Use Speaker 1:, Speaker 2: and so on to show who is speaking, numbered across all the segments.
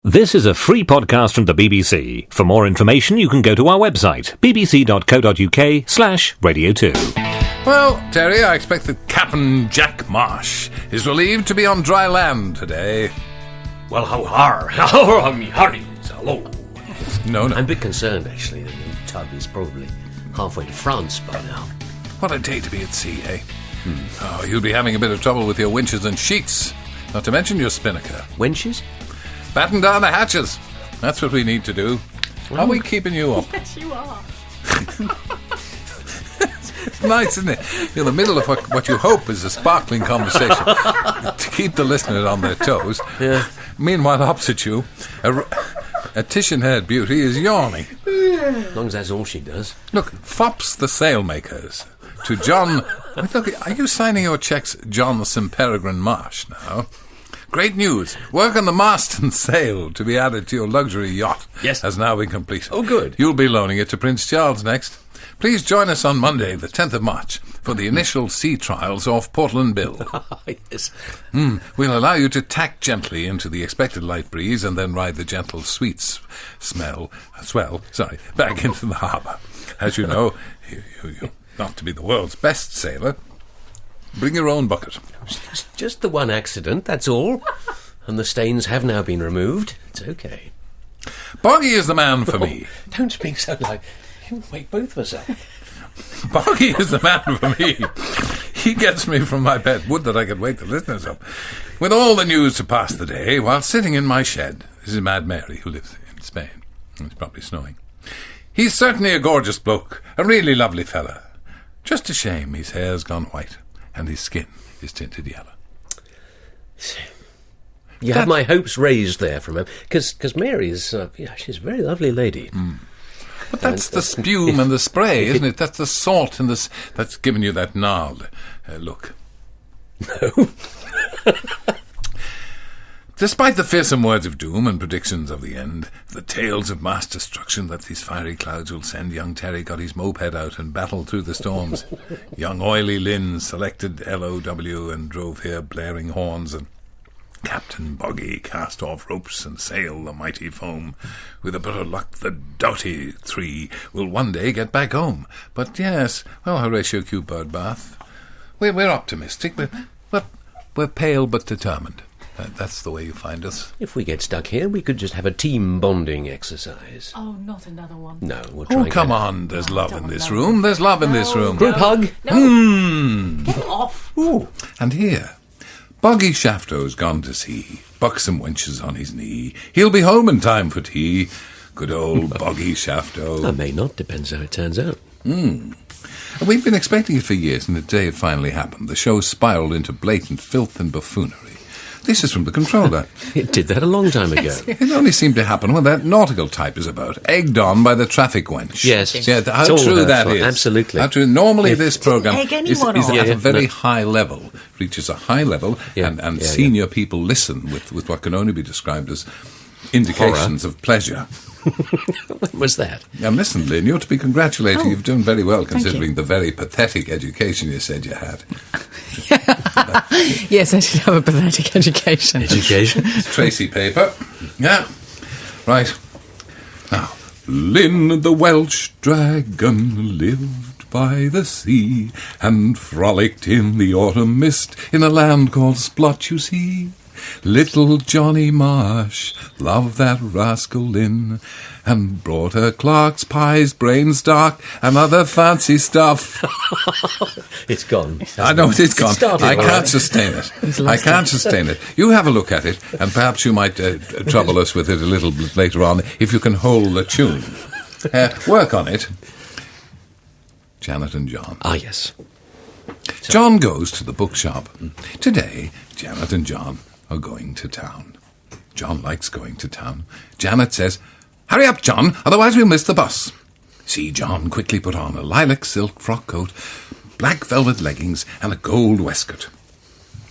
Speaker 1: This is a free podcast from the BBC. For more information, you can go to our website, bbc.co.uk/Radio 2.
Speaker 2: Well, Terry, I expect that Captain Jack Marsh is relieved to be on dry land today.
Speaker 3: Well, hearties, hello.
Speaker 2: No.
Speaker 3: I'm a bit concerned, actually. The new tug is probably halfway to France by now.
Speaker 2: What a day to be at sea, eh? Oh, you'll be having a bit of trouble with your winches and sheets. Not to mention your spinnaker.
Speaker 3: Wenches?
Speaker 2: Batten down the hatches. That's what we need to do. Are we keeping you up?
Speaker 4: Yes, you are.
Speaker 2: It's nice, isn't it? You're in the middle of what you hope is a sparkling conversation to keep the listeners on their toes.
Speaker 3: Yeah.
Speaker 2: Meanwhile, opposite you, a Titian-haired beauty is yawning.
Speaker 3: As long as that's all she does.
Speaker 2: Look, Fops the Sailmakers. To John... Look, are you signing your cheques, John St. Peregrine Marsh, now? Great news. Work on the mast and sail to be added to your luxury yacht has now been completed.
Speaker 3: Oh, good.
Speaker 2: You'll be loaning it to Prince Charles next. Please join us on Monday, the 10th of March, for the initial sea trials off Portland Bill.
Speaker 3: Yes.
Speaker 2: We'll allow you to tack gently into the expected light breeze and then ride the gentle sweet swell, back into the harbour. As you know, you not to be the world's best sailor, bring your own bucket.
Speaker 3: It's just the one accident, that's all. And the stains have now been removed. It's okay.
Speaker 2: Boggy is the man for me.
Speaker 3: Don't speak so loud. You'll wake both of us up.
Speaker 2: Boggy is the man for me. He gets me from my bed. Would that I could wake the listeners up. With all the news to pass the day, while sitting in my shed. This is Mad Mary, who lives in Spain. It's probably snowing. He's certainly a gorgeous bloke. A really lovely fella. Just a shame his hair's gone white and his skin is tinted yellow.
Speaker 3: You have my hopes raised there from him. Because Mary is, she's a very lovely lady.
Speaker 2: But that's the spume and the spray, isn't it? That's the salt and that's giving you that gnarled look.
Speaker 3: No.
Speaker 2: Despite the fearsome words of doom and predictions of the end, the tales of mass destruction that these fiery clouds will send, young Terry got his moped out and battled through the storms. Young Oily Lynn selected LOW and drove here blaring horns, and Captain Boggy cast off ropes and sailed the mighty foam. With a bit of luck, the doughty three will one day get back home. But yes, well, Horatio Q. Birdbath, we're optimistic, but we're pale but determined. That's the way you find us.
Speaker 3: If we get stuck here, we could just have a team bonding exercise.
Speaker 4: Oh, not another one.
Speaker 3: No, we'll try.
Speaker 2: Oh, come on. There's love in this room. There's love in this room.
Speaker 3: Group hug.
Speaker 4: No. Get off.
Speaker 2: Ooh. And here, Boggy Shafto's gone to sea. Buxom wenches on his knee. He'll be home in time for tea. Good old Boggy Shafto.
Speaker 3: I may not, depends how it turns out.
Speaker 2: We've been expecting it for years, and the day it finally happened, the show spiraled into blatant filth and buffoonery. This is from the controller.
Speaker 3: It did that a long time ago.
Speaker 2: It only seemed to happen when that nautical type is about, egged on by the traffic wench.
Speaker 3: Yes.
Speaker 2: Yeah, how true that is.
Speaker 3: Absolutely.
Speaker 2: How true. Normally this programme is
Speaker 4: anyone
Speaker 2: at
Speaker 4: on.
Speaker 2: a very high level, reaches a high level, and senior people listen with what can only be described as indications of pleasure.
Speaker 3: When was that?
Speaker 2: And listen, Lynn, you're to be congratulated. You've done very well considering
Speaker 4: you.
Speaker 2: the very pathetic education you said you had.
Speaker 4: Yes, I did have a pathetic education.
Speaker 3: Education?
Speaker 2: Tracy paper. Yeah. Right. Now, Lynn the Welsh dragon lived by the sea and frolicked in the autumn mist in a land called Splot, you see. Little Johnny Marsh loved that rascal Lynn and brought her Clark's pies, brains dark, and other fancy stuff.
Speaker 3: It's gone.
Speaker 2: I know it's gone. I can't
Speaker 3: right.
Speaker 2: sustain it. I can't sustain it. You have a look at it, and perhaps you might trouble us with it a little bit later on if you can hold the tune. Work on it. Janet and John.
Speaker 3: Ah, yes.
Speaker 2: John goes to the bookshop. Today, Janet and John are going to town. John likes going to town. Janet says, "Hurry up, John, otherwise we'll miss the bus." See John quickly put on a lilac silk frock coat, black velvet leggings, and a gold waistcoat.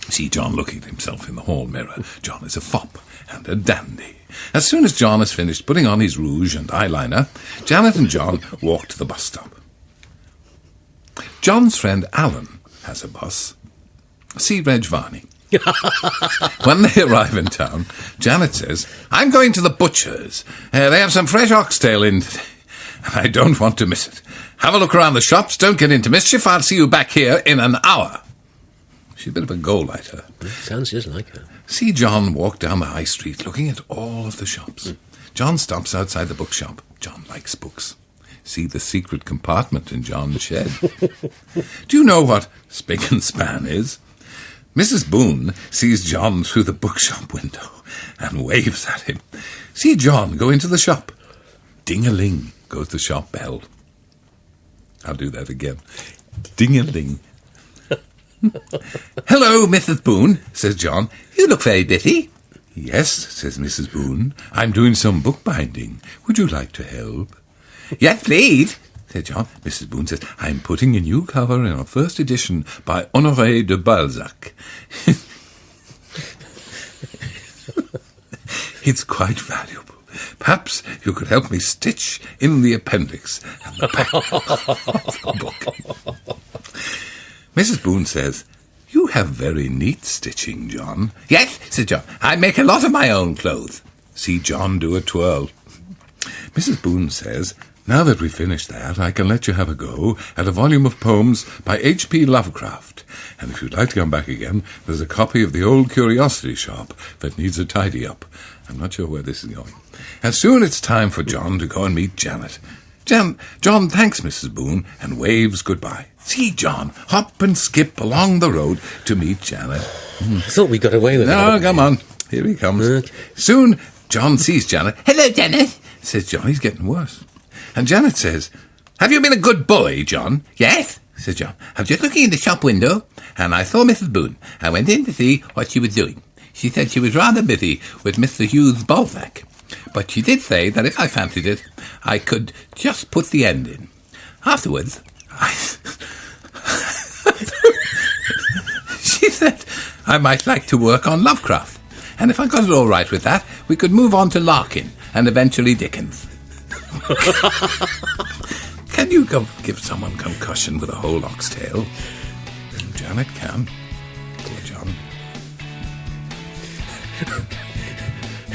Speaker 2: See John looking at himself in the hall mirror. John is a fop and a dandy. As soon as John has finished putting on his rouge and eyeliner, Janet and John walk to the bus stop. John's friend Alan has a bus. See Reg Varney. When they arrive in town, Janet says, "I'm going to the butcher's. They have some fresh oxtail in today, and I don't want to miss it. Have a look around the shops, don't get into mischief, I'll see you back here in an hour." She's a bit of a go-lighter.
Speaker 3: Sounds just like her.
Speaker 2: See John walk down the high street looking at all of the shops. John stops outside the bookshop. John likes books. See the secret compartment in John's shed. Do you know what spick and span is? Mrs. Boone sees John through the bookshop window and waves at him. See John go into the shop. Ding-a-ling goes the shop bell. I'll do that again. Ding-a-ling. "Hello, Mrs. Boone," says John. "You look very busy." "Yes," says Mrs. Boone. "I'm doing some bookbinding. Would you like to help?" "Yes, please," said John. Mrs. Boone says, "I'm putting a new cover in our first edition by Honoré de Balzac. It's quite valuable. Perhaps you could help me stitch in the appendix at the back of the book." Mrs. Boone says, "You have very neat stitching, John." "Yes," said John. "I make a lot of my own clothes." See John do a twirl. Mrs. Boone says, "Now that we've finished that, I can let you have a go at a volume of poems by H.P. Lovecraft. And if you'd like to come back again, there's a copy of The Old Curiosity Shop that needs a tidy-up." I'm not sure where this is going. And soon it's time for John to go and meet Janet. John thanks Mrs. Boone and waves goodbye. See John hop and skip along the road to meet Janet.
Speaker 3: I thought we got away with it.
Speaker 2: No, come on. Here he comes.
Speaker 3: Okay.
Speaker 2: Soon John sees Janet. "Hello, Janet," says John. He's getting worse. And Janet says, "Have you been a good boy, John?" "Yes," says John. "I was just looking in the shop window, and I saw Mrs. Boone. I went in to see what she was doing. She said she was rather busy with Mr. Hughes' Balzac. But she did say that if I fancied it, I could just put the end in. Afterwards, she said I might like to work on Lovecraft. And if I got it all right with that, we could move on to Larkin and eventually Dickens." Can you give someone concussion with a whole oxtail? Janet can. Poor John.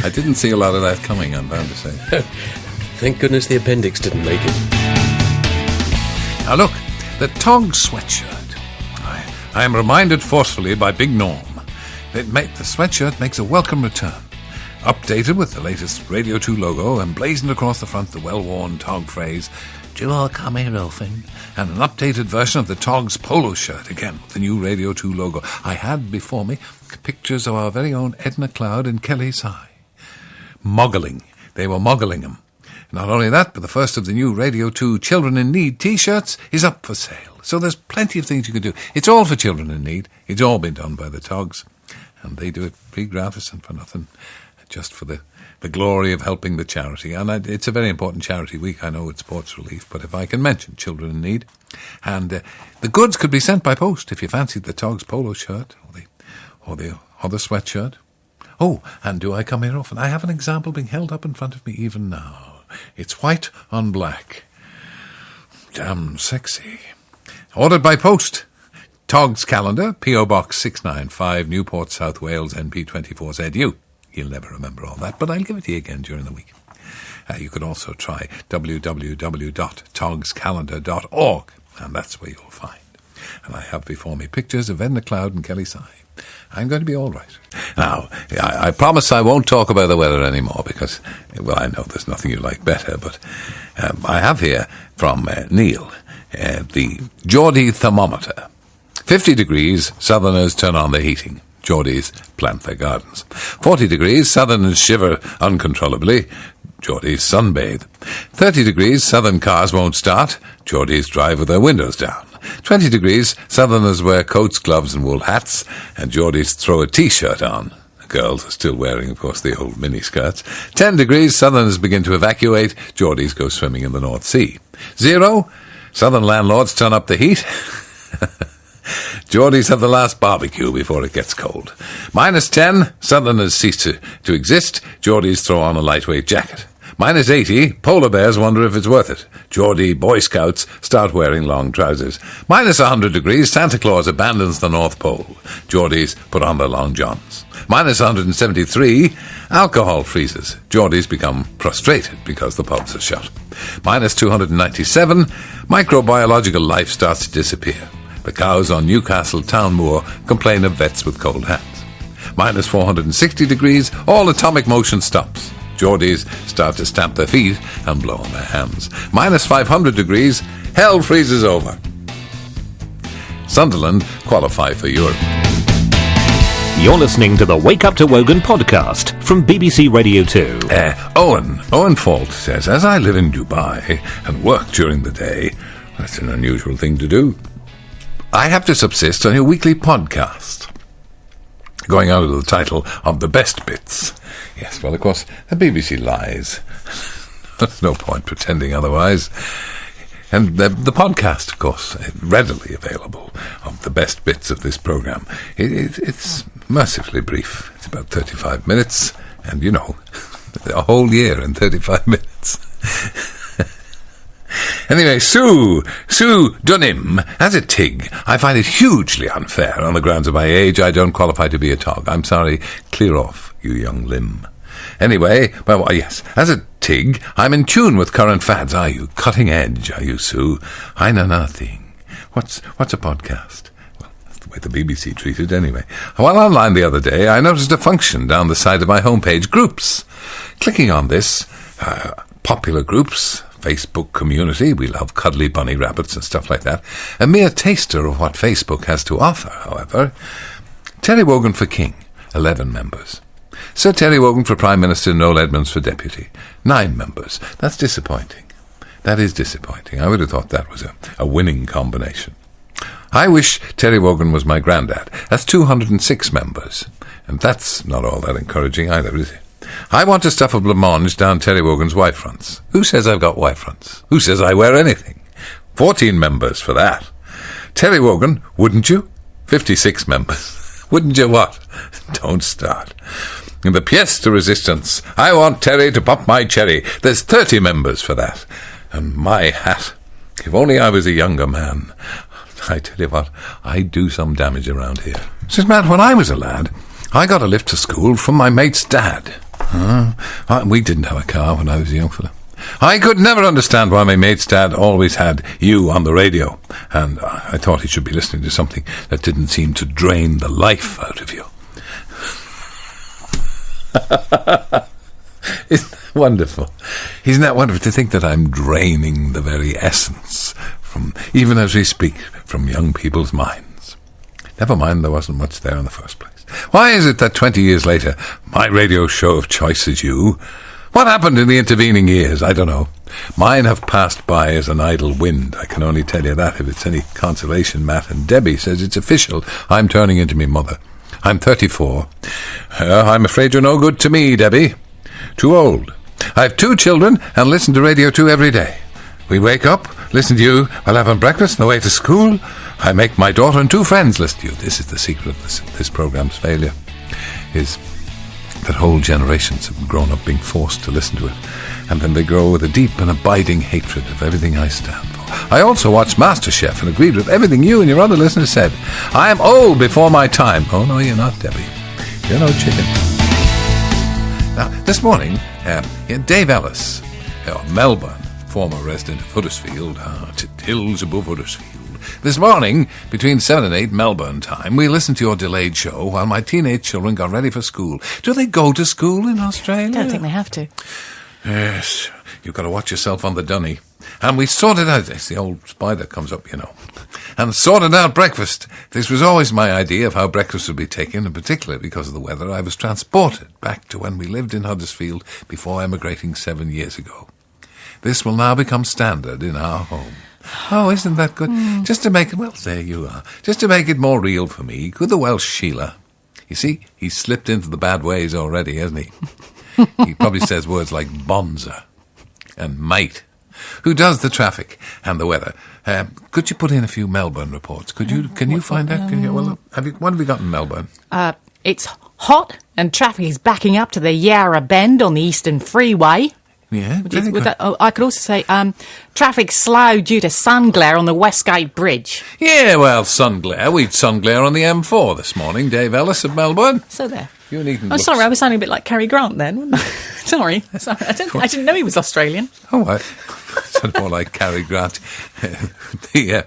Speaker 2: I didn't see a lot of that coming, I'm bound to say.
Speaker 3: Thank goodness the appendix didn't make it.
Speaker 2: Now look, the Tog sweatshirt. I am reminded forcefully by Big Norm that the sweatshirt makes a welcome return. Updated with the latest Radio 2 logo, emblazoned across the front the well-worn Tog phrase, "Do you all come here often?" and an updated version of the Tog's polo shirt, again with the new Radio 2 logo. I had before me pictures of our very own Edna Cloud and Kelly Sy. Moggling. They were moggling them. Not only that, but the first of the new Radio 2 Children in Need T-shirts is up for sale. So there's plenty of things you can do. It's all for children in need. It's all been done by the Togs. And they do it free, gratis and for nothing, just for the glory of helping the charity. And it's a very important charity week, I know, it's Sports Relief, but if I can mention Children in Need. And the goods could be sent by post if you fancied the Togs polo shirt or the sweatshirt. Oh, and do I come here often? I have an example being held up in front of me even now. It's white on black. Damn sexy. Ordered by post. Togs calendar, P.O. Box 695, Newport, South Wales, NP24ZU. You'll never remember all that, but I'll give it to you again during the week. You could also try www.togscalendar.org, and that's where you'll find. And I have before me pictures of Edna Cloud and Kelly Sy. I'm going to be all right. Now, I promise I won't talk about the weather anymore because, well, I know there's nothing you like better, but I have here from Neil the Geordie thermometer. 50 degrees, southerners turn on the heating. Geordies plant their gardens. 40 degrees, southerners shiver uncontrollably. Geordies sunbathe. 30 degrees, southern cars won't start. Geordies drive with their windows down. 20 degrees, southerners wear coats, gloves and wool hats, and Geordies throw a T-shirt on. The girls are still wearing, of course, the old miniskirts. 10 degrees, southerners begin to evacuate. Geordies go swimming in the North Sea. 0, southern landlords turn up the heat. Geordies have the last barbecue before it gets cold. -10, southerners cease to exist. Geordies throw on a lightweight jacket. Minus 80, polar bears wonder if it's worth it. Geordie Boy Scouts start wearing long trousers. Minus 100 degrees, Santa Claus abandons the North Pole. Geordies put on their long johns. Minus 173, alcohol freezes. Geordies become frustrated because the pubs are shut. Minus 297, microbiological life starts to disappear. The cows on Newcastle Town Moor complain of vets with cold hands. Minus 460 degrees, all atomic motion stops. Geordies start to stamp their feet and blow on their hands. Minus 500 degrees, hell freezes over. Sunderland qualify for Europe.
Speaker 1: You're listening to the Wake Up to Wogan podcast from BBC Radio 2.
Speaker 2: Owen Fault says, as I live in Dubai and work during the day, that's an unusual thing to do, I have to subsist on your weekly podcast, going out of the title of The Best Bits. Yes, well, of course, the BBC lies. There's no point pretending otherwise. And the podcast, of course, readily available, of the best bits of this programme. It's mercifully brief. It's about 35 minutes, and, you know, a whole year in 35 minutes. Anyway, Sue Dunham, as a tig, I find it hugely unfair on the grounds of my age. I don't qualify to be a tog. I'm sorry, clear off, you young limb. Anyway, well, yes, as a tig, I'm in tune with current fads. Are you? Cutting edge, are you, Sue? I know nothing. What's a podcast? Well, that's the way the BBC treat it anyway. While online the other day, I noticed a function down the side of my homepage, Groups. Clicking on this, popular groups, Facebook community, we love cuddly bunny rabbits and stuff like that. A mere taster of what Facebook has to offer, however. Terry Wogan for King, 11 members. Sir Terry Wogan for Prime Minister, Noel Edmonds for Deputy, 9 members. That's disappointing. That is disappointing. I would have thought that was a winning combination. I wish Terry Wogan was my granddad. That's 206 members. And that's not all that encouraging either, is it? I want to stuff a blancmange down Terry Wogan's white fronts. Who says I've got white fronts? Who says I wear anything? 14 members for that. Terry Wogan, wouldn't you? 56 members. Wouldn't you what? Don't start. In the pièce de resistance, I want Terry to pop my cherry. There's 30 members for that. And my hat. If only I was a younger man. I tell you what, I'd do some damage around here. Says Matt, when I was a lad, I got a lift to school from my mate's dad. We didn't have a car when I was a young fella. I could never understand why my mate's dad always had you on the radio, and I thought he should be listening to something that didn't seem to drain the life out of you. Isn't that wonderful? Isn't that wonderful to think that I'm draining the very essence, from even as we speak, from young people's minds? Never mind, there wasn't much there in the first place. Why is it that 20 years later, my radio show of choice is you? What happened in the intervening years? I don't know. Mine have passed by as an idle wind. I can only tell you that if it's any consolation. Matt, and Debbie says it's official. I'm turning into me mother. I'm 34. I'm afraid you're no good to me, Debbie. Too old. I have 2 children and listen to Radio 2 every day. We wake up, listen to you while having breakfast on the way to school. I make my daughter and 2 friends listen to you. This is the secret of this programme's failure, is that whole generations have grown up being forced to listen to it, and then they grow with a deep and abiding hatred of everything I stand for. I also watched MasterChef and agreed with everything you and your other listeners said. I am old before my time. Oh, no, you're not, Debbie. You're no chicken. Now, this morning, Dave Ellis, Melbourne, former resident of Huddersfield, hills above Huddersfield. This morning, between 7 and 8 Melbourne time, we listened to your delayed show while my teenage children got ready for school. Do they go to school in Australia?
Speaker 4: I don't think they have to.
Speaker 2: Yes, you've got to watch yourself on the dunny. And we sorted out, it's the old spider comes up, you know, and sorted out breakfast. This was always my idea of how breakfast would be taken, and particularly because of the weather, I was transported back to when we lived in Huddersfield before emigrating 7 years ago. This will now become standard in our home. Oh, isn't that good? Just to make it, well, there you are. Just to make it more real for me, good the Welsh Sheila. You see, he's slipped into the bad ways already, hasn't he? He probably says words like bonzer and mate. Who does the traffic and the weather? Could you put in a few Melbourne reports? Could you? Can you find out? What have we got in Melbourne?
Speaker 4: It's hot and traffic is backing up to the Yarra Bend on the Eastern Freeway.
Speaker 2: Yeah, very
Speaker 4: Would
Speaker 2: good.
Speaker 4: that, I could also say traffic slow due to sun glare on the Westgate Bridge.
Speaker 2: Yeah, well, sun glare. We'd sun glare on the M4 this morning. Dave Ellis of Melbourne.
Speaker 4: So there.
Speaker 2: You needn't
Speaker 4: Oh,
Speaker 2: look-
Speaker 4: sorry, I was sounding a bit like Cary Grant then, wasn't I? Sorry. I didn't know he was Australian.
Speaker 2: Oh, I sound more like Cary Grant. The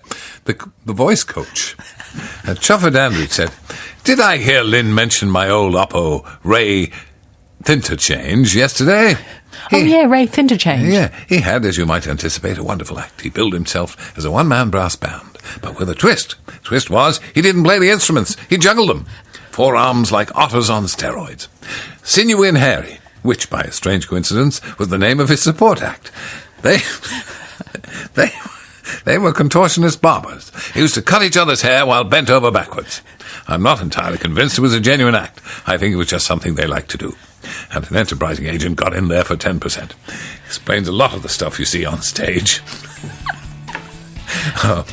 Speaker 2: voice coach. Chufford Andrews said, "Did I hear Lynn mention my old oppo, Ray Thinterchange, yesterday?"
Speaker 4: Oh, yeah, Ray Thinterchange.
Speaker 2: Yeah, he had, as you might anticipate, a wonderful act. He billed himself as a one-man brass band, but with a twist. Twist was, he didn't play the instruments, he juggled them. 4 arms like otters on steroids. Sinewy and hairy, which, by a strange coincidence, was the name of his support act. They were contortionist barbers. He used to cut each other's hair while bent over backwards. I'm not entirely convinced it was a genuine act. I think it was just something they liked to do. And an enterprising agent got in there for 10%. Explains a lot of the stuff you see on stage.
Speaker 4: You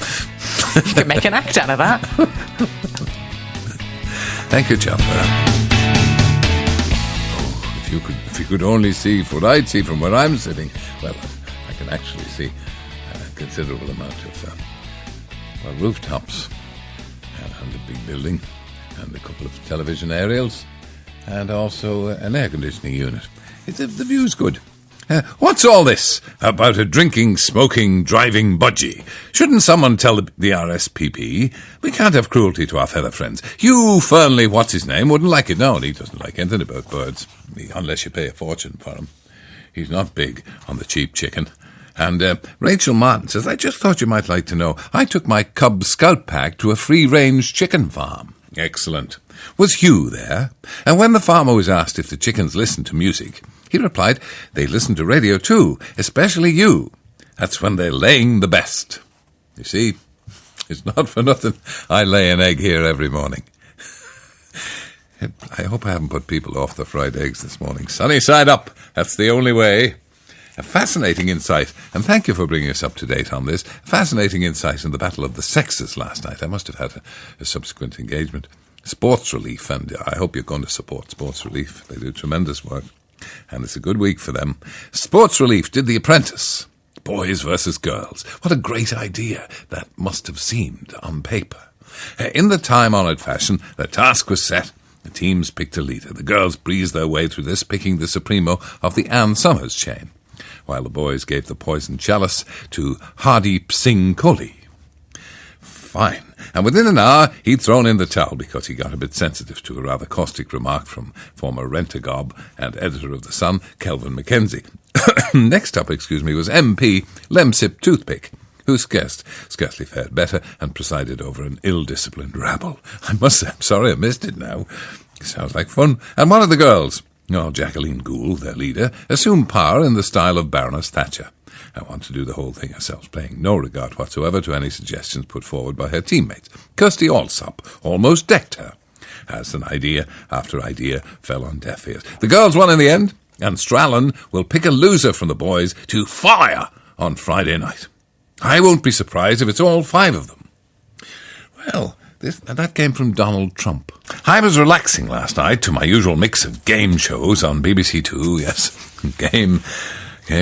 Speaker 4: could make an act out of that.
Speaker 2: Thank you, Chopper. Oh, if you could only see what I'd see from where I'm sitting. Well, I can actually see a considerable amount of rooftops and a big building and a couple of television aerials and also an air conditioning unit. The view's good. What's all this about a drinking, smoking, driving budgie? Shouldn't someone tell the RSPB? We can't have cruelty to our feather friends. Hugh Fernley, what's his name, wouldn't like it. No, he doesn't like anything about birds, unless you pay a fortune for him. He's not big on the cheap chicken. And Rachel Martin says, I just thought you might like to know, I took my Cub Scout pack to a free-range chicken farm. Excellent. Was Hugh there? And when the farmer was asked if the chickens listened to music, he replied, they listen to radio too, especially you. That's when they're laying the best. You see, it's not for nothing I lay an egg here every morning. I hope I haven't put people off the fried eggs this morning. Sunny side up, that's the only way. A fascinating insight, and thank you for bringing us up to date on this, a fascinating insight in the battle of the sexes last night. I must have had a subsequent engagement. Sports Relief, and I hope you're going to support Sports Relief. They do tremendous work, and it's a good week for them. Sports Relief did The Apprentice, boys versus girls. What a great idea that must have seemed on paper. In the time-honoured fashion, the task was set. The teams picked a leader. The girls breezed their way through this, picking the supremo of the Anne Summers chain, while the boys gave the poison chalice to Hardeep Singh Kohli. Fine. And within an hour, he'd thrown in the towel because he got a bit sensitive to a rather caustic remark from former rent-a-gob and editor of The Sun, Kelvin Mackenzie. Next up, was MP Lemsip Toothpick, who scarcely fared better and presided over an ill-disciplined rabble. I must say, I'm sorry I missed it now. It sounds like fun. And one of the girls, Jacqueline Gould, their leader, assumed power in the style of Baroness Thatcher. I want to do the whole thing herself, paying no regard whatsoever to any suggestions put forward by her teammates. Kirsty Allsop almost decked her, as an idea after idea fell on deaf ears. The girls won in the end, and Strallen will pick a loser from the boys to fire on Friday night. I won't be surprised if it's all 5 of them. Well, that came from Donald Trump. I was relaxing last night to my usual mix of game shows on BBC Two. Yes, game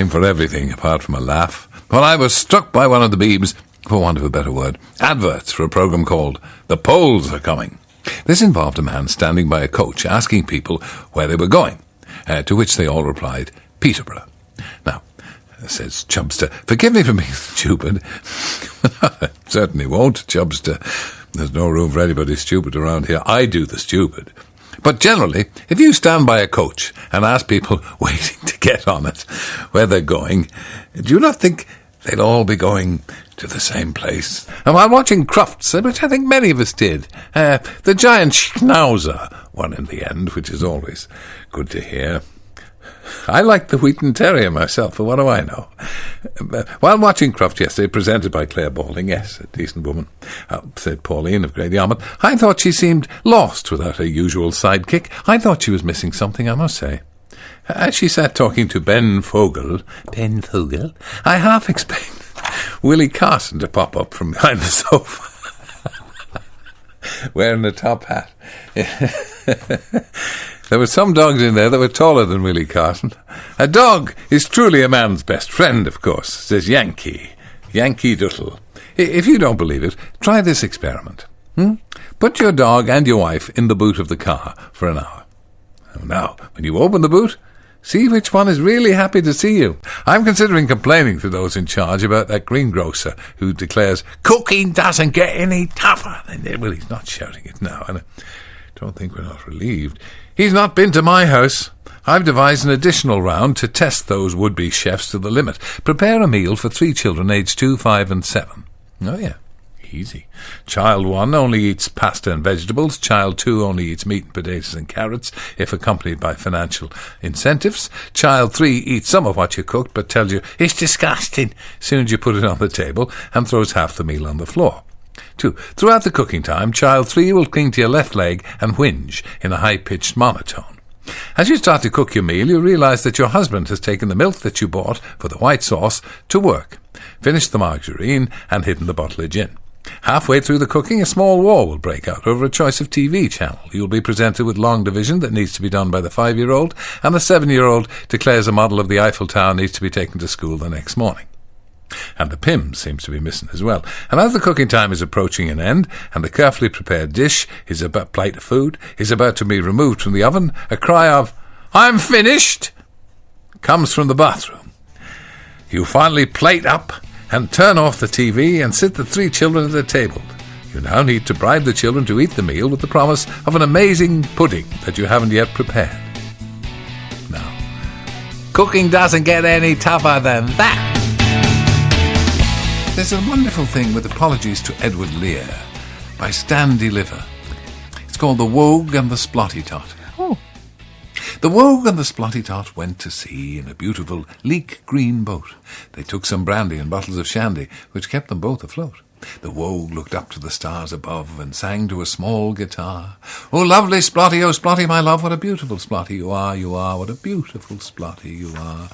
Speaker 2: for everything apart from a laugh. Well, I was struck by one of the Beebs, for want of a better word, adverts for a programme called The Polls Are Coming. This involved a man standing by a coach asking people where they were going, to which they all replied, Peterborough. Now, says Chubster, forgive me for being stupid. I certainly won't, Chubster. There's no room for anybody stupid around here. I do the stupid. But generally, if you stand by a coach and ask people waiting to get on it where they're going, do you not think they'd all be going to the same place? And while watching Crufts, which I think many of us did, the giant Schnauzer won in the end, which is always good to hear. I like the Wheaton Terrier myself, but what do I know? While watching Cruft yesterday, presented by Claire Balding, yes, a decent woman, said Pauline of Grady Yarmouth, I thought she seemed lost without her usual sidekick. I thought she was missing something, I must say. As she sat talking to Ben Fogel, I half expected Willie Carson to pop up from behind the sofa, wearing a top hat. There were some dogs in there that were taller than Willie Carson. A dog is truly a man's best friend, of course, says Yankee Doodle. If you don't believe it, try this experiment. Put your dog and your wife in the boot of the car for an hour. Now, when you open the boot, see which one is really happy to see you. I'm considering complaining to those in charge about that greengrocer who declares cooking doesn't get any tougher. Well, he's not shouting it now, and I don't think we're not relieved. He's not been to my house. I've devised an additional round to test those would-be chefs to the limit. Prepare a meal for 3 children aged 2, 5 and 7. Oh, yeah. Easy. Child 1 only eats pasta and vegetables. Child 2 only eats meat and potatoes and carrots, if accompanied by financial incentives. Child 3 eats some of what you cooked, but tells you it's disgusting as soon as you put it on the table, and throws half the meal on the floor. 2. Throughout the cooking time, Child 3 will cling to your left leg and whinge in a high-pitched monotone. As you start to cook your meal, you realise that your husband has taken the milk that you bought for the white sauce to work, finished the margarine, and hidden the bottle of gin. Halfway through the cooking, a small war will break out over a choice of TV channel. You'll be presented with long division that needs to be done by the 5-year-old, and the 7-year-old declares a model of the Eiffel Tower needs to be taken to school the next morning. And the Pym seems to be missing as well. And as the cooking time is approaching an end, and the carefully prepared dish plate of food is about to be removed from the oven, a cry of, "I'm finished!" comes from the bathroom. You finally plate up and turn off the TV and sit the 3 children at the table. You now need to bribe the children to eat the meal with the promise of an amazing pudding that you haven't yet prepared. Now, cooking doesn't get any tougher than that. There's a wonderful thing with Apologies to Edward Lear by Stan Deliver. It's called The Wogan and the Splotty Tot.
Speaker 4: Oh.
Speaker 2: The Wogan and the Splotty Tot went to sea in a beautiful leek green boat. They took some brandy and bottles of shandy, which kept them both afloat. The Wogue looked up to the stars above and sang to a small guitar. "Oh, lovely Splotty, oh, Splotty, my love, what a beautiful Splotty you are, what a beautiful Splotty you are."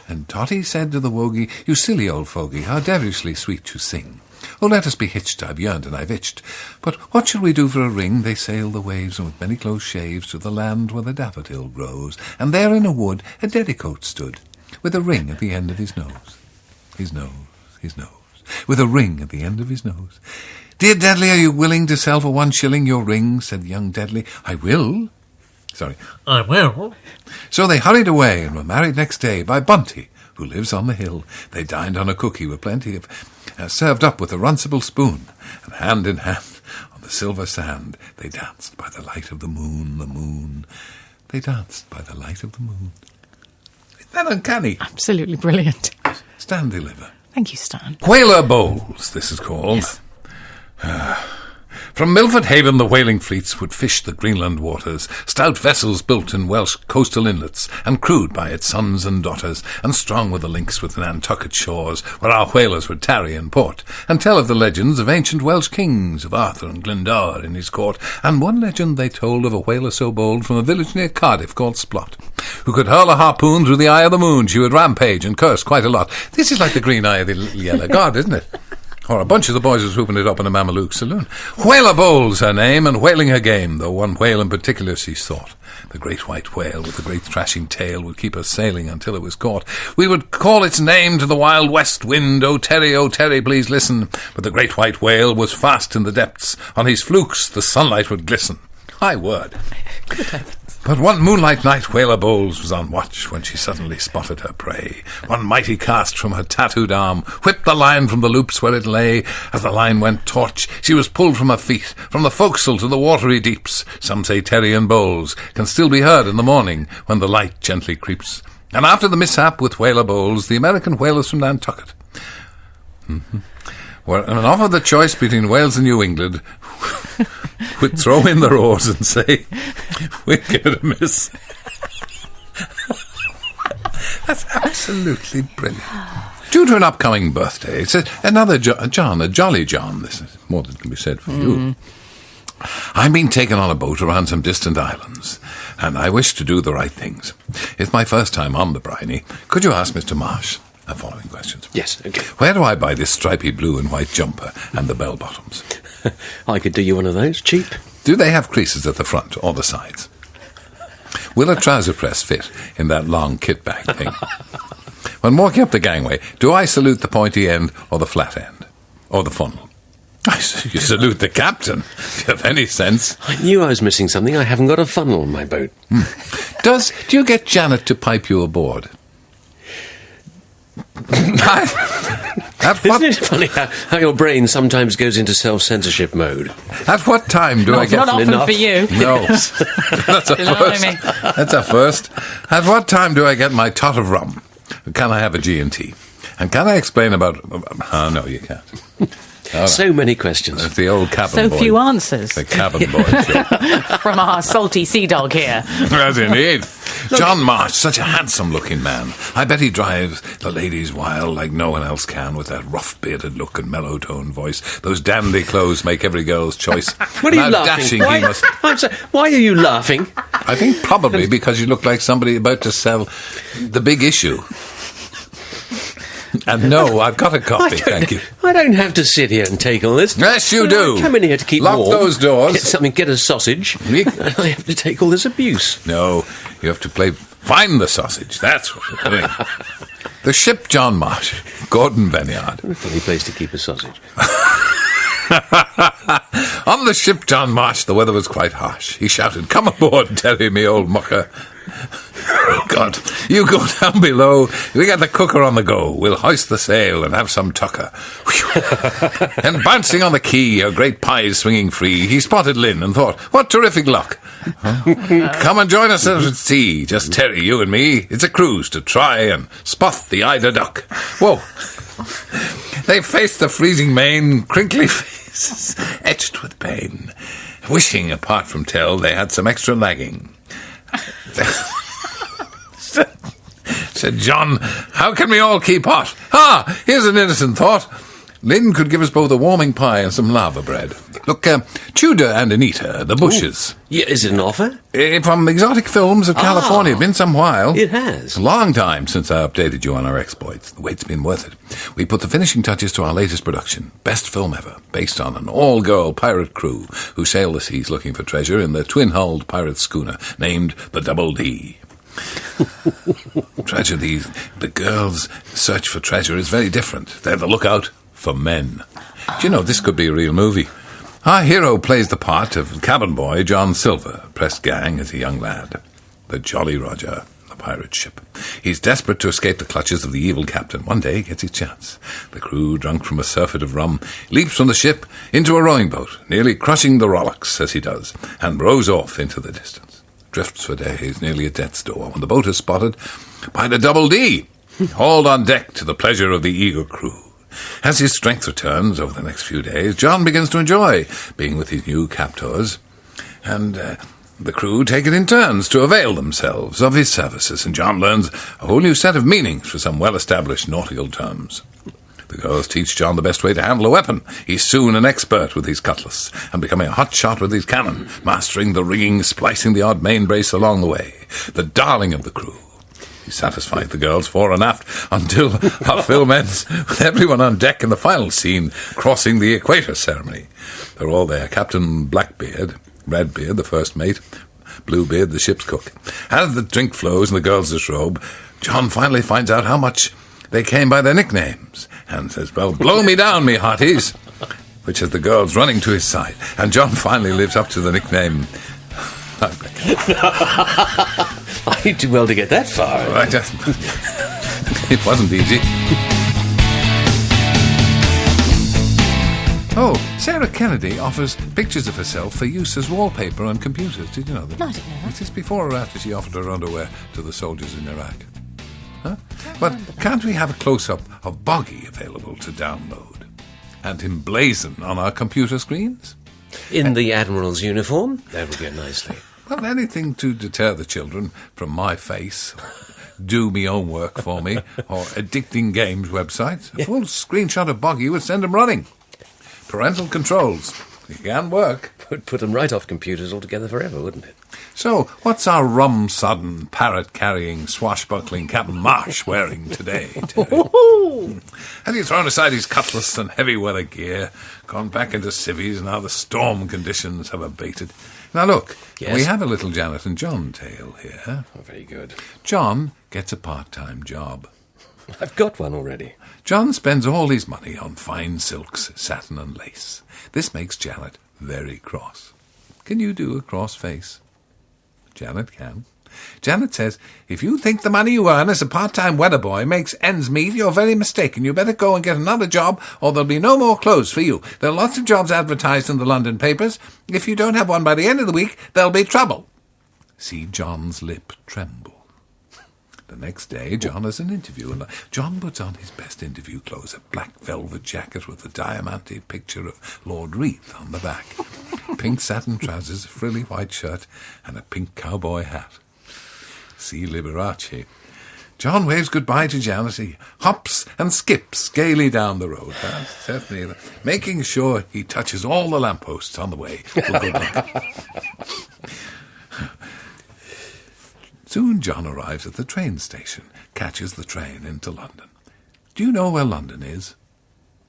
Speaker 2: And Totty said to the Wogie, "You silly old fogey, how devilishly sweet you sing. Oh, let us be hitched, I've yearned and I've itched. But what shall we do for a ring?" They sailed the waves, and with many close shaves, to the land where the daffodil grows. And there in a wood a dedicoat stood, with a ring at the end of his nose. His nose, with a ring at the end of his nose. "Dear Deadly, are you willing to sell for 1 shilling your ring?" said young Deadly. I will. So they hurried away and were married next day by Bunty, who lives on the hill. They dined on a cookie with plenty of served up with a runcible spoon, and hand in hand on the silver sand they danced by the light of the moon. They danced by the light of the moon. Isn't that uncanny?
Speaker 4: Absolutely brilliant.
Speaker 2: Stan Deliver.
Speaker 4: Thank you, Stan.
Speaker 2: Whaler Bowls, this is called.
Speaker 4: Yes.
Speaker 2: From Milford Haven the whaling fleets would fish the Greenland waters, stout vessels built in Welsh coastal inlets, and crewed by its sons and daughters, and strong were the links with the Nantucket shores, where our whalers would tarry in port, and tell of the legends of ancient Welsh kings, of Arthur and Glendower in his court. And one legend they told of a whaler so bold from a village near Cardiff called Splot, who could hurl a harpoon through the eye of the moon. She would rampage and curse quite a lot. This is like the green eye of the yellow god, isn't it? Or a bunch of the boys was whooping it up in a Mameluke saloon. Whaler Bowls her name, and whaling her game, though one whale in particular she sought. The great white whale with the great thrashing tail would keep her sailing until it was caught. We would call its name to the wild west wind, oh Terry, please listen. But the great white whale was fast in the depths. On his flukes the sunlight would glisten. High word.
Speaker 4: Good heavens.
Speaker 2: But one moonlight night Whaler Bowls was on watch when she suddenly spotted her prey. One mighty cast from her tattooed arm whipped the line from the loops where it lay. As the line went taut, she was pulled from her feet, from the forecastle to the watery deeps. Some say Terry and Bowls can still be heard in the morning when the light gently creeps. And after the mishap with Whaler Bowls, the American whalers from Nantucket were offered the choice between Wales and New England, would throw in their oars and say, "We'll give it a miss." That's absolutely brilliant. Due to an upcoming birthday, it's another John, a jolly John. This is more than can be said for you. I'm being taken on a boat around some distant islands, and I wish to do the right things. It's my first time on the briny. Could you ask Mr. Marsh the following questions?
Speaker 3: Yes, okay.
Speaker 2: Where do I buy this stripy blue and white jumper and the bell bottoms?
Speaker 3: I could do you one of those, cheap.
Speaker 2: Do they have creases at the front or the sides? Will a trouser press fit in that long kit bag thing? When walking up the gangway, do I salute the pointy end or the flat end? Or the funnel? You salute the captain, if you have any sense.
Speaker 3: I knew I was missing something. I haven't got a funnel on my boat.
Speaker 2: Do you get Janet to pipe you aboard?
Speaker 3: Isn't it funny how your brain sometimes goes into self-censorship mode?
Speaker 2: At what time do I get...
Speaker 4: Not often for you.
Speaker 2: No. That's a
Speaker 4: You know what I
Speaker 2: first.
Speaker 4: mean?
Speaker 2: That's a first. At what time do I get my tot of rum? Can I have a G&T? And can I explain about... Oh, no, you can't. Oh,
Speaker 3: So many questions.
Speaker 2: it's the old cabin
Speaker 4: So
Speaker 2: boy.
Speaker 4: few answers
Speaker 2: The cabin boy show.
Speaker 4: from our salty sea dog here.
Speaker 2: Yes, indeed. John Marsh, such a handsome-looking man. I bet he drives the ladies wild like no one else can, with that rough-bearded look and mellow-toned voice. Those dandy clothes make every girl's choice.
Speaker 3: What are you
Speaker 2: And how
Speaker 3: laughing?
Speaker 2: dashing he must...
Speaker 3: I'm sorry, why are you laughing?
Speaker 2: I think probably because you look like somebody about to sell the big issue. And no, I've got a copy, thank you.
Speaker 3: I don't have to sit here and take all this.
Speaker 2: Yes, you do.
Speaker 3: I come in here to keep
Speaker 2: Lock
Speaker 3: warm.
Speaker 2: those doors.
Speaker 3: Get something, get a sausage.
Speaker 2: Me-
Speaker 3: And I have to take all this abuse.
Speaker 2: No, you have to find the sausage. That's what you're doing. The ship John Marsh, Gordon Vineyard.
Speaker 3: What a funny place to keep a sausage.
Speaker 2: On the ship John Marsh, the weather was quite harsh. He shouted, "Come aboard, Terry, me old mucker." Oh, God, you go down below. We got the cooker on the go. We'll hoist the sail and have some tucker. And bouncing on the quay, a great pies swinging free, he spotted Lynn and thought, what terrific luck. Come and join us at sea, just Terry, you and me. It's a cruise to try and spot the eider duck. Whoa. They faced the freezing main, crinkly faces, etched with pain, wishing, apart from tell, they had some extra lagging. Said John, how can we all keep hot? Ah, here's an innocent thought. Lynn could give us both a warming pie and some lava bread. Look, Tudor and Anita, the Bushes.
Speaker 3: Yeah, is it an offer?
Speaker 2: From exotic films of California. Been some while.
Speaker 3: It has.
Speaker 2: It's a long time since I updated you on our exploits. The wait's been worth it. We put the finishing touches to our latest production, best film ever, based on an all-girl pirate crew who sail the seas looking for treasure in the twin-hulled pirate schooner named the Double D. Treasure, the girls' search for treasure is very different. They're the lookout for men. Do you know, this could be a real movie. Our hero plays the part of cabin boy John Silver, pressed gang as a young lad. The Jolly Roger, the pirate ship. He's desperate to escape the clutches of the evil captain. One day he gets his chance. The crew, drunk from a surfeit of rum, leaps from the ship into a rowing boat, nearly crushing the rowlocks as he does, and rows off into the distance. Drifts for days, nearly at death's door, when the boat is spotted by the Double D, hauled on deck to the pleasure of the eager crew. As his strength returns over the next few days, John begins to enjoy being with his new captors, and the crew take it in turns to avail themselves of his services, and John learns a whole new set of meanings for some well-established nautical terms. The girls teach John the best way to handle a weapon. He's soon an expert with his cutlass, and becoming a hot shot with his cannon, mastering the rigging, splicing the odd main brace along the way. The darling of the crew. He satisfies the girls fore and aft until our film ends with everyone on deck in the final scene crossing the equator ceremony. They're all there. Captain Blackbeard, Redbeard, the first mate, Bluebeard, the ship's cook. As the drink flows and the girls disrobe, John finally finds out how much they came by their nicknames and says, well, blow me down, me hearties, which has the girls running to his side. And John finally lives up to the nickname...
Speaker 3: I did well to get that far.
Speaker 2: Right, it wasn't easy. Oh, Sarah Kennedy offers pictures of herself for use as wallpaper on computers. Did you know that?
Speaker 4: No, I didn't know that.
Speaker 2: Is this before or after she offered her underwear to the soldiers in Iraq? Huh? But can't we have a close-up of Boggy available to download and emblazon on our computer screens?
Speaker 3: In the Admiral's uniform? That would go nicely.
Speaker 2: Well, anything to deter the children from my face, do me own work for me, or addicting games websites. A full screenshot of Boggy would send them running. Parental controls. It can work.
Speaker 3: Would put them right off computers altogether forever, wouldn't it?
Speaker 2: So, what's our rum-sodden, parrot-carrying, swashbuckling Captain Marsh wearing today, Terry? Has he thrown aside his cutlass and heavy weather gear, gone back into civvies now the storm conditions have abated? Now look,
Speaker 3: Yes?
Speaker 2: we have a little Janet and John tale here.
Speaker 3: Oh, very good.
Speaker 2: John gets a part-time job.
Speaker 3: I've got one already.
Speaker 2: John spends all his money on fine silks, satin and lace. This makes Janet very cross. Can you do a cross face? Janet can. Janet says, if you think the money you earn as a part-time weather boy makes ends meet, you're very mistaken. You better go and get another job, or there'll be no more clothes for you. There are lots of jobs advertised in the London papers. If you don't have one by the end of the week, there'll be trouble. See John's lip tremble. The next day, John has an interview, and John puts on his best interview clothes, a black velvet jacket with a diamante picture of Lord Reith on the back, pink satin trousers, a frilly white shirt, and a pink cowboy hat. See Liberace. John waves goodbye to Janet. He hops and skips gaily down the road, certainly making sure he touches all the lampposts on the way. For good luck. Soon John arrives at the train station, catches the train into London. Do you know where London is?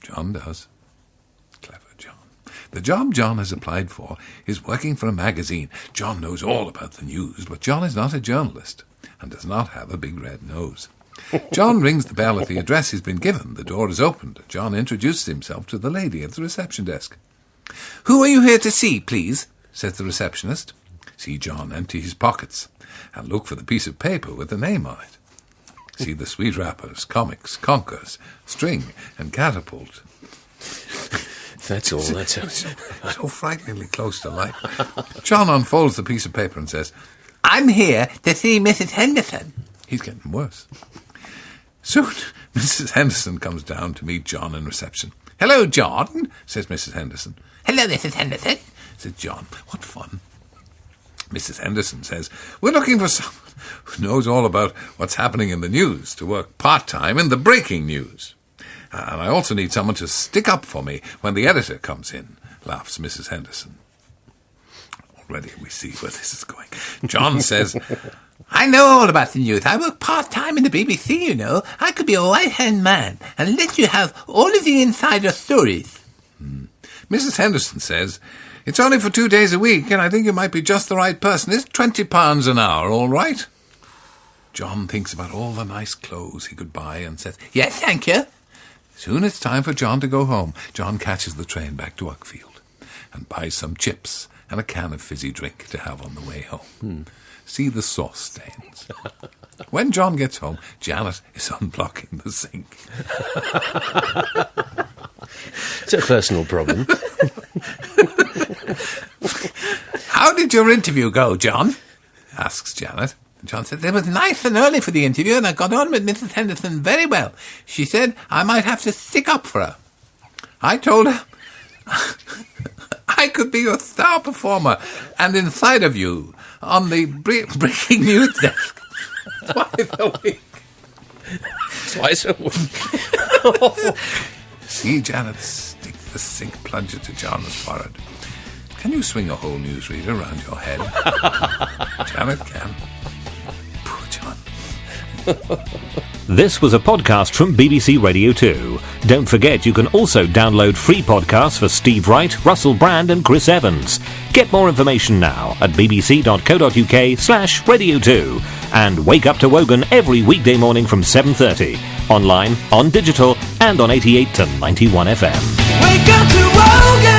Speaker 2: John does. Clever John. The job John has applied for is working for a magazine. John knows all about the news, but John is not a journalist and does not have a big red nose. John rings the bell at the address he's been given. The door is opened. John introduces himself to the lady at the reception desk. "Who are you here to see, please?" says the receptionist. See John empty his pockets and look for the piece of paper with the name on it. See the sweet wrappers, comics, conkers, string, and catapult.
Speaker 3: That's all. That's all.
Speaker 2: So frighteningly close to life. John unfolds the piece of paper and says, "I'm here to see Mrs. Henderson." He's getting worse. Soon, Mrs. Henderson comes down to meet John in reception. "Hello, John," says Mrs. Henderson. "Hello, Mrs. Henderson," says John. What fun. Mrs. Henderson says, "We're looking for someone who knows all about what's happening in the news, to work part-time in the breaking news. And I also need someone to stick up for me when the editor comes in," laughs Mrs. Henderson. Already we see where this is going. John says, "I know all about the news. I work part-time in the BBC, you know. I could be a right-hand man and let you have all of the insider stories." Mrs. Henderson says, "It's only for 2 days a week, and I think you might be just the right person. Is £20 an hour all right?" John thinks about all the nice clothes he could buy and says, "Yes, thank you." Soon it's time for John to go home. John catches the train back to Uckfield and buys some chips and a can of fizzy drink to have on the way home. See the sauce stains. When John gets home, Janet is unblocking the sink.
Speaker 3: It's a personal problem.
Speaker 2: "How did your interview go, John?" asks Janet. John said, "It was nice and early for the interview, and I got on with Mrs. Henderson very well. She said I might have to stick up for her. I told her I could be your star performer and inside of you on the breaking news desk twice a week."
Speaker 3: Twice a week.
Speaker 2: See Janet stick the sink plunger to John's forehead. Can you swing a whole newsreader around your head? Janet can. Poor John.
Speaker 1: This was a podcast from BBC Radio 2. Don't forget you can also download free podcasts for Steve Wright, Russell Brand and Chris Evans. Get more information now at bbc.co.uk/Radio 2 and wake up to Wogan every weekday morning from 7:30. Online, on digital and on 88 to 91 FM.
Speaker 5: Wake up to Wogan!